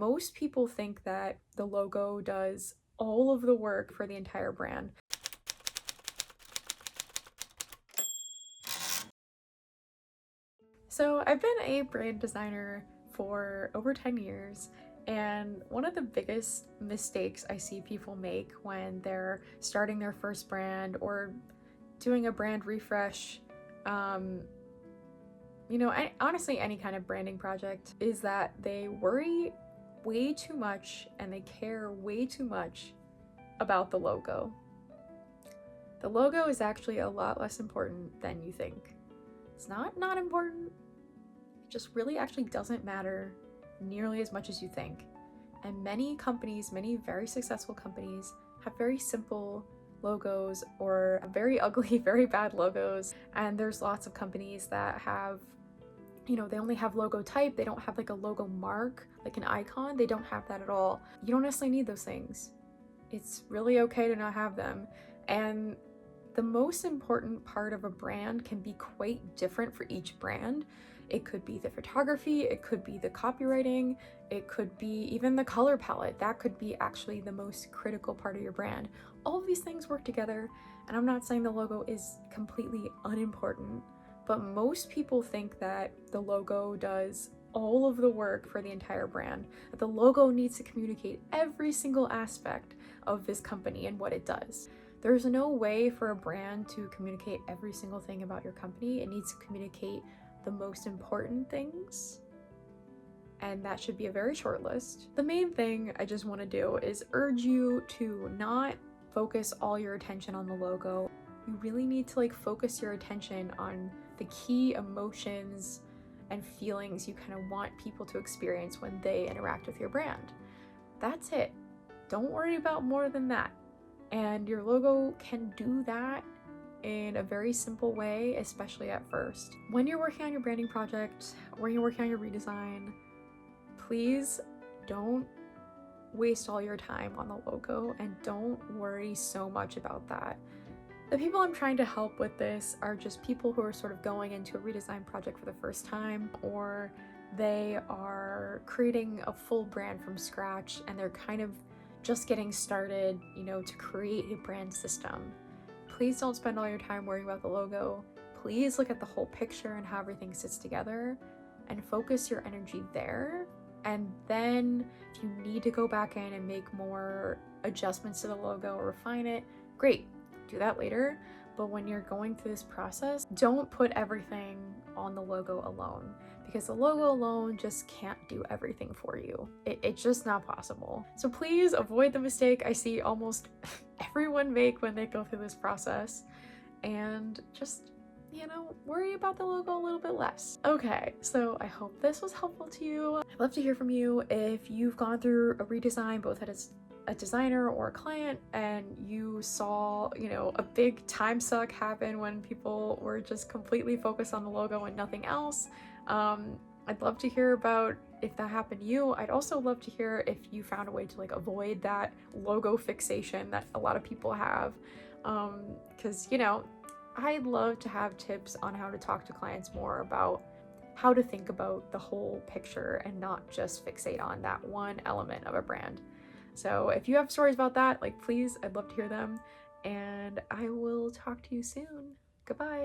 Most people think that the logo does all of the work for the entire brand. So I've been a brand designer for over 10 years, and one of the biggest mistakes I see people make when they're starting their first brand or doing a brand refresh, um, honestly, any kind of branding project, is that they worry way too much and they care way too much about the logo. The logo is actually a lot less important than you think. It's not important. It just really actually doesn't matter nearly as much as you think. And many companies, many very successful companies, have very simple logos or very ugly, very bad logos. And there's lots of companies that have, they only have logo type. They don't have like a logo mark, like an icon. They don't have that at all. You don't necessarily need those things. It's really okay to not have them. And the most important part of a brand can be quite different for each brand. It could be the photography, it could be the copywriting, it could be even the color palette. That could be actually the most critical part of your brand. All of these things work together, and I'm not saying the logo is completely unimportant, but most people think that the logo does all of the work for the entire brand, that the logo needs to communicate every single aspect of this company and what it does. There's no way for a brand to communicate every single thing about your company. It needs to communicate the most important things, and that should be a very short list. The main thing I just want to do is urge you to not focus all your attention on the logo. You really need to focus your attention on the key emotions and feelings you kind of want people to experience when they interact with your brand. That's it. Don't worry about more than that. And your logo can do that in a very simple way, especially at first. When you're working on your branding project, when you're working on your redesign, please don't waste all your time on the logo and don't worry so much about that. The people I'm trying to help with this are just people who are sort of going into a redesign project for the first time, or they are creating a full brand from scratch and they're kind of just getting started, to create a brand system. Please don't spend all your time worrying about the logo. Please look at the whole picture and how everything sits together and focus your energy there. And then if you need to go back in and make more adjustments to the logo or refine it, great, do that later. But when you're going through this process, don't put everything on the logo alone, because the logo alone just can't do everything for you. It's just not possible. So please avoid the mistake I see almost everyone make when they go through this process, and just, worry about the logo a little bit less. Okay, so I hope this was helpful to you. I'd love to hear from you if you've gone through a redesign, both at a designer or a client, and you saw, a big time suck happen when people were just completely focused on the logo and nothing else. I'd love to hear about if that happened to you. I'd also love to hear if you found a way to avoid that logo fixation that a lot of people have. Because, I'd love to have tips on how to talk to clients more about how to think about the whole picture and not just fixate on that one element of a brand. So if you have stories about that, please, I'd love to hear them. And I will talk to you soon. Goodbye.